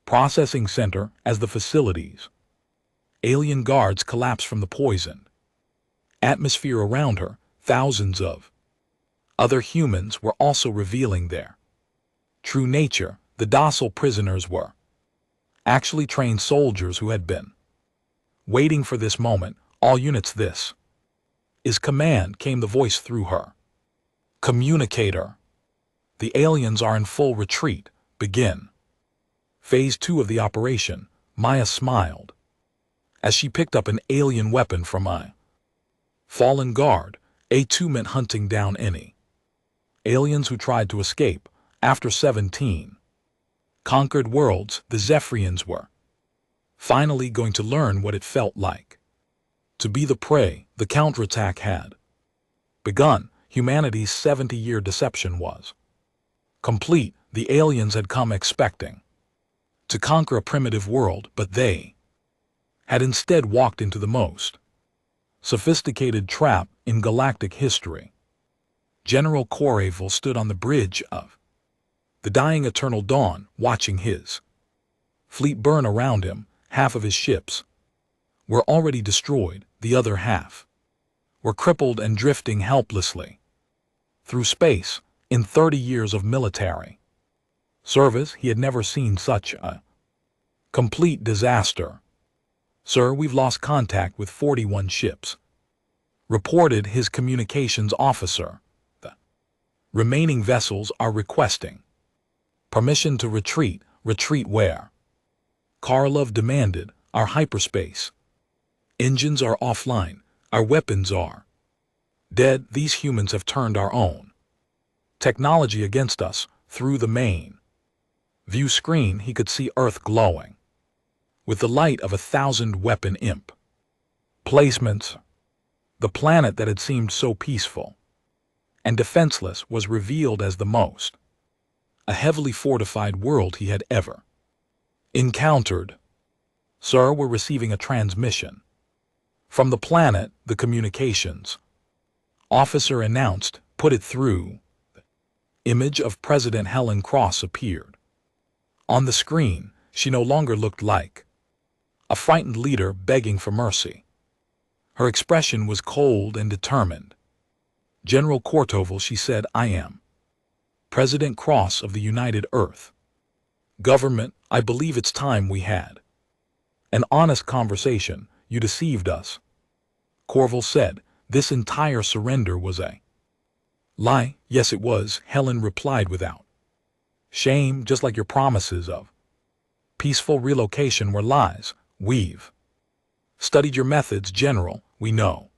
processing center as the facility's alien guards collapsed from the poison. Atmosphere around her, thousands of other humans were also revealing their true nature. The docile prisoners were actually trained soldiers who had been waiting for this moment. All units, this is command, came the voice through her communicator. The aliens are in full retreat. Begin Phase 2 of the operation. Maya smiled as she picked up an alien weapon from a fallen guard. A2 meant hunting down any aliens who tried to escape. After 17 conquered worlds, the Zephyrians were finally going to learn what it felt like to be the prey. The counterattack had begun. Humanity's 70-year deception was complete. The aliens had come expecting to conquer a primitive world, but they had instead walked into the most sophisticated trap in galactic history. General Coravel stood on the bridge of the dying Eternal Dawn, watching his fleet burn around him. Half of his ships were already destroyed, the other half were crippled and drifting helplessly through space. In 30 years of military service, he had never seen such a complete disaster. "Sir, we've lost contact with 41 ships," reported his communications officer. "The remaining vessels are requesting permission to retreat." "Retreat where?" Karlov demanded. "Our hyperspace engines are offline. Our weapons are dead. These humans have turned our own technology against us." Through the main view screen, he could see Earth glowing with the light of 1,000 weapon imp placements. The planet that had seemed so peaceful and defenseless was revealed as the most a heavily fortified world he had ever encountered. "Sir, we're receiving a transmission from the planet," the communications officer announced. "Put it through." The image of President Helen Cross appeared on the screen. She no longer looked like a frightened leader begging for mercy. Her expression was cold and determined. "General Kortovel," she said, "I am President Cross of the United Earth Government. I believe it's time we had an honest conversation. You deceived us." Corval said. "This entire surrender was a lie." "Yes, it was," Helen replied without shame, "just like your promises of peaceful relocation were lies. We've studied your methods, General. We know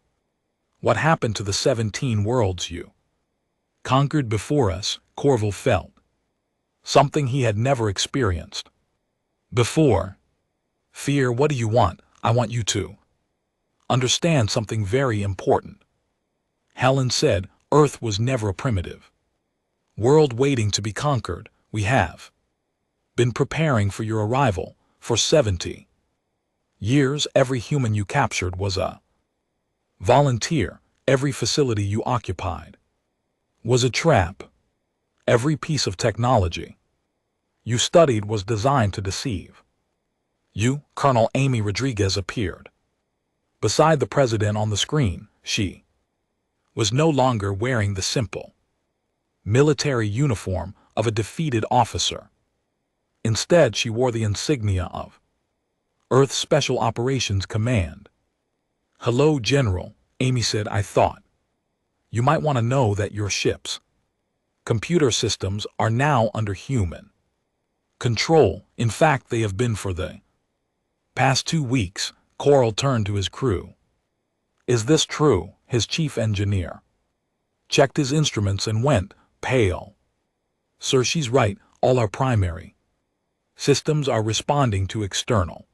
what happened to the 17 worlds you conquered before us." Corval felt something he had never experienced before. "Fear, what do you want?" "I want you to understand something very important," Helen said. "Earth was never a primitive world waiting to be conquered. We have been preparing for your arrival for 70 years. Every human you captured was a volunteer. Every facility you occupied was a trap. Every piece of technology you studied was designed to deceive you." Colonel Amy Rodriguez appeared beside the president on the screen. She was no longer wearing the simple military uniform of a defeated officer. Instead, she wore the insignia of Earth Special Operations Command. "Hello, General," Amy said. "I thought you might want to know that your ship's computer systems are now under human control. In fact, they have been for the past 2 weeks." Coral turned to his crew. "Is this true?" His chief engineer checked his instruments and went pale. "Sir, she's right. All our primary systems are responding to external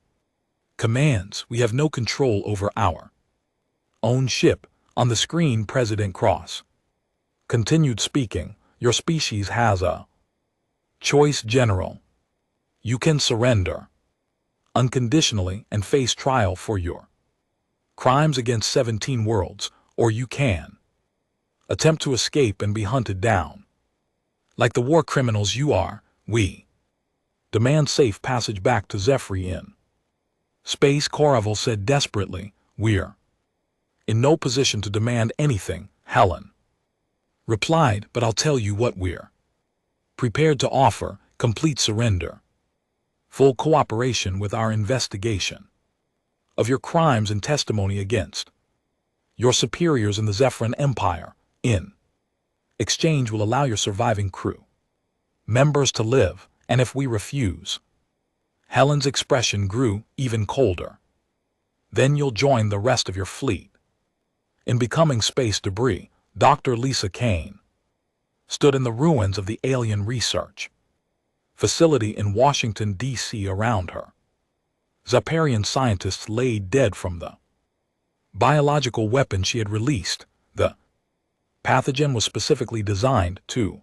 commands. We have no control over our own ship." On the screen, President Cross continued speaking. "Your species has a choice, General. You can surrender unconditionally and face trial for your crimes against 17 worlds, or you can attempt to escape and be hunted down. Like the war criminals you are, we demand safe passage back to Zephyr in space." Coravel said desperately. "We're In no position to demand anything, Helen replied, but I'll tell you what we're prepared to offer: complete surrender, full cooperation with our investigation of your crimes and testimony against your superiors in the Zephyrin Empire. In exchange, will allow your surviving crew members to live, and if we refuse, Helen's expression grew even colder, then you'll join the rest of your fleet in becoming space debris. Dr. Lisa Kane stood in the ruins of the alien research facility in Washington, D.C. Around her, Zapparian scientists lay dead from the biological weapon she had released. The pathogen was specifically designed to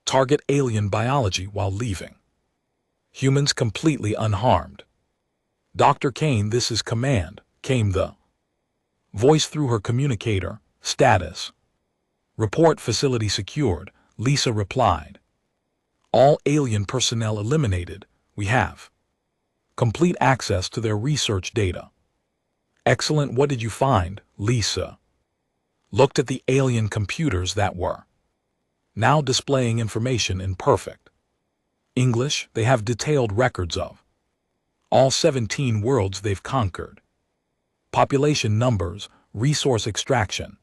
target alien biology while leaving humans completely unharmed. Dr. Kane, this is command, came the voice through her communicator. Status report: facility secured. Lisa replied. All alien personnel eliminated. We have complete access to their research data. Excellent. What did you find? Lisa looked at the alien computers that were now displaying information in perfect English. They have detailed records of all 17 worlds they've conquered, population numbers, resource extraction,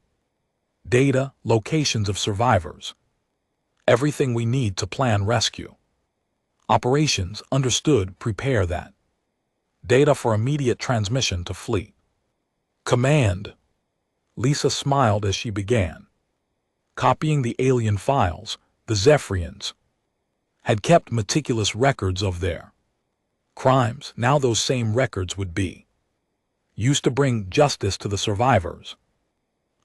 data, locations of survivors, everything we need to plan rescue operations. Understood. Prepare that data for immediate transmission to fleet command. Lisa smiled as she began copying the alien files. The Zephyrians had kept meticulous records of their crimes. Now those same records would be used to bring justice to the survivors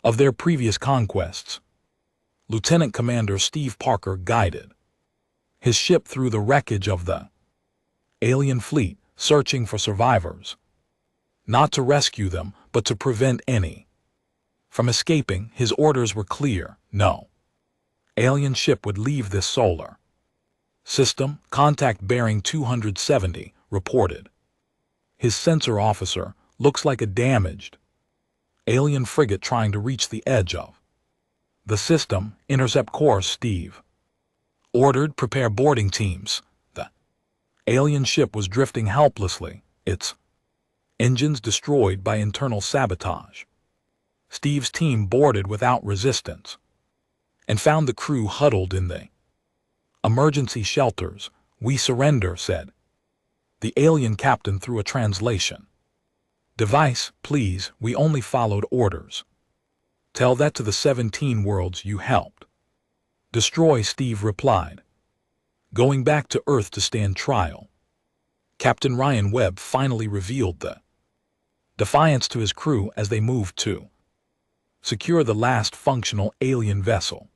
of their previous conquests. Lieutenant Commander Steve Parker guided his ship through the wreckage of the alien fleet, searching for survivors, not to rescue them, but to prevent any from escaping. His orders were clear: no alien ship would leave this solar system. Contact bearing 270, reported his sensor officer. Looks like a damaged alien frigate trying to reach the edge of the system. Intercept course. Steve ordered. Prepare boarding teams. The alien ship was drifting helplessly, its engines destroyed by internal sabotage. Steve's team boarded without resistance and found the crew huddled in the emergency shelters. We surrender, said the alien captain through a translation device. Please, we only followed orders. Tell that to the 17 worlds you helped destroy, Steve replied. Going back to Earth to stand trial. Captain Ryan Webb finally revealed the defiance to his crew as they moved to secure the last functional alien vessel.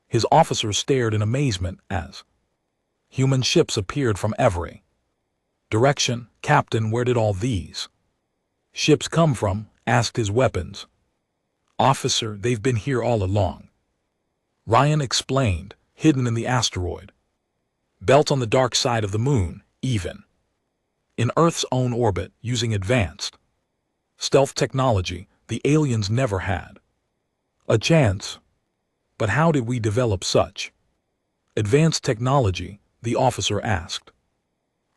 His officers stared in amazement as human ships appeared from every direction. Captain, where did all these ships come from? Asked his weapons officer. They've been here all along, Ryan explained. Hidden in the asteroid belt on the dark side of the moon, even in Earth's own orbit, using advanced stealth technology. The aliens never had a chance. But how did we develop such advanced technology? The officer asked.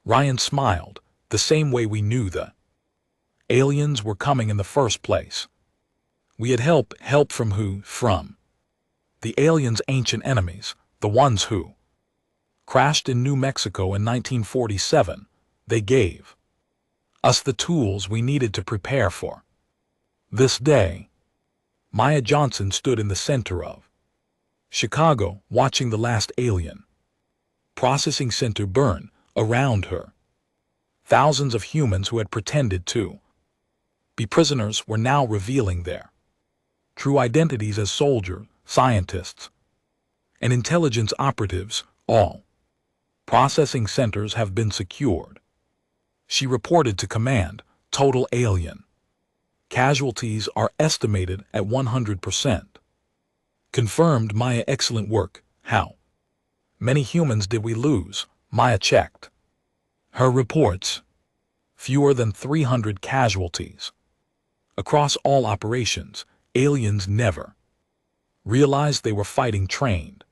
Ryan smiled. The same way we knew the aliens were coming in the first place. We had help from who? From the aliens' ancient enemies, the ones who crashed in New Mexico in 1947. They gave us the tools we needed to prepare for this day. Maya Johnson stood in the center of Chicago, watching the last alien processing center burn. Around her, thousands of humans who had pretended to be prisoners were now revealing their true identities as soldiers, scientists, and intelligence operatives. All processing centers have been secured, she reported to command. Total alien casualties are estimated at 100%. Confirmed, Maya. Excellent work. How many humans did we lose? Maya checked her reports. Fewer than 300 casualties. Across all operations, aliens never realized they were fighting trained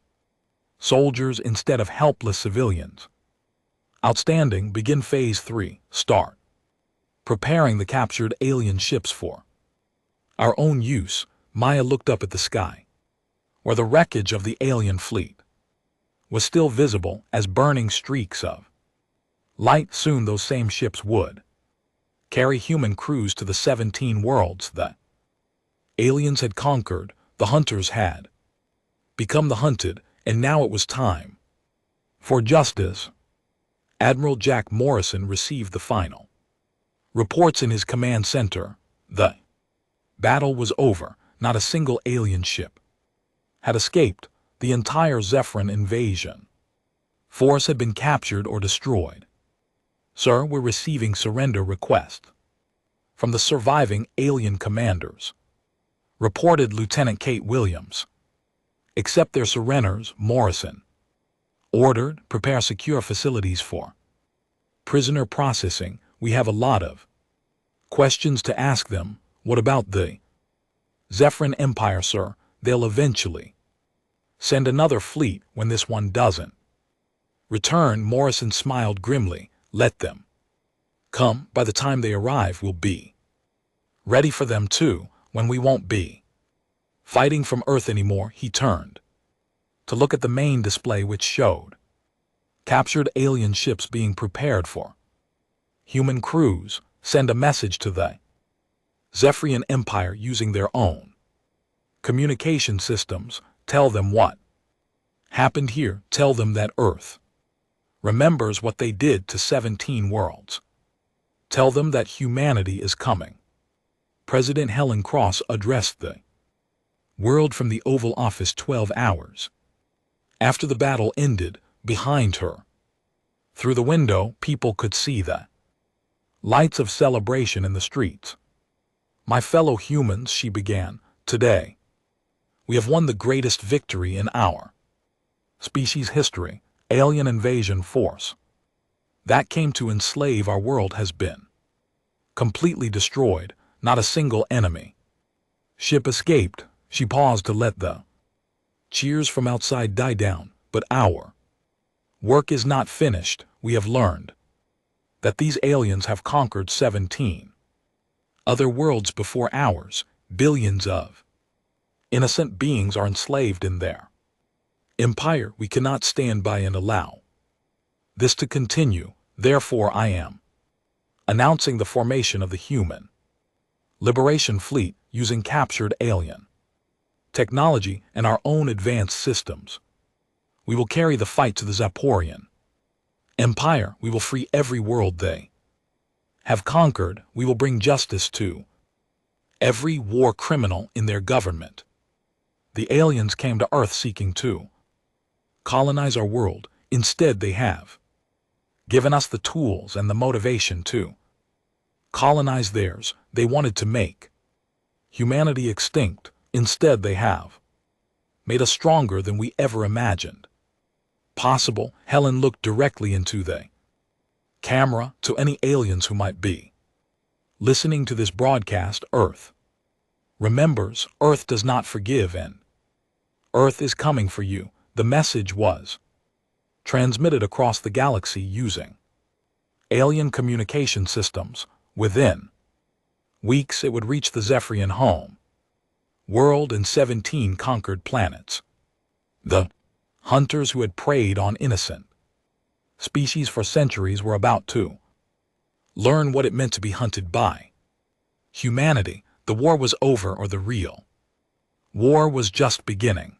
soldiers instead of helpless civilians. Outstanding. Begin Phase 3. Start preparing the captured alien ships for our own use. Maya looked up at the sky, where the wreckage of the alien fleet was still visible as burning streaks of light. Soon those same ships would carry human crews to the 17 worlds that aliens had conquered. The hunters had become the hunted, and now it was time for justice. Admiral Jack Morrison received the final reports in his command center. The battle was over. Not a single alien ship had escaped. The entire Zephyrin invasion force had been captured or destroyed. Sir, we're receiving surrender requests from the surviving alien commanders, reported Lieutenant Kate Williams. Accept their surrenders. Morrison ordered, prepare secure facilities for prisoner processing. We have a lot of questions to ask them. What about the Zephyrin Empire, sir? They'll eventually send another fleet when this one doesn't return. Morrison smiled grimly. Let them come. By the time they arrive, we'll be ready for them too, when we won't be fighting from Earth anymore. He turned to look at the main display, which showed captured alien ships being prepared for human crews. Send a message to the Zephyrian Empire using their own communication systems. Tell them what happened here. Tell them that Earth remembers what they did to 17 worlds. Tell them that humanity is coming. President Helen Cross addressed the world from the Oval Office 12 hours after the battle ended. Behind her, through the window, people could see the lights of celebration in the streets. My fellow humans, she began, today we have won the greatest victory in our species history. Alien invasion force that came to enslave our world has been completely destroyed. Not a single enemy ship escaped. She paused to let the cheers from outside die down. But our work is not finished. We have learned that these aliens have conquered 17 other worlds before ours. Billions of innocent beings are enslaved in their empire. We cannot stand by and allow this to continue. Therefore, I am announcing the formation of the Human Liberation Fleet using captured alien technology and our own advanced systems. We will carry the fight to the Zeporian Empire. We will free every world they have conquered. We will bring justice to every war criminal in their government. The aliens came to Earth seeking to colonize our world. Instead, they have given us the tools and the motivation to colonize theirs. They wanted to make humanity extinct. Instead, they have made us stronger than we ever imagined possible. Helen looked directly into the camera. To any aliens who might be listening to this broadcast, Earth remembers. Earth does not forgive, and Earth is coming for you. The message was transmitted across the galaxy using alien communication systems. Within weeks, it would reach the Zephyrian home world and 17 conquered planets. The hunters who had preyed on innocent species for centuries were about to learn what it meant to be hunted by humanity. The war was over, or the real war was just beginning.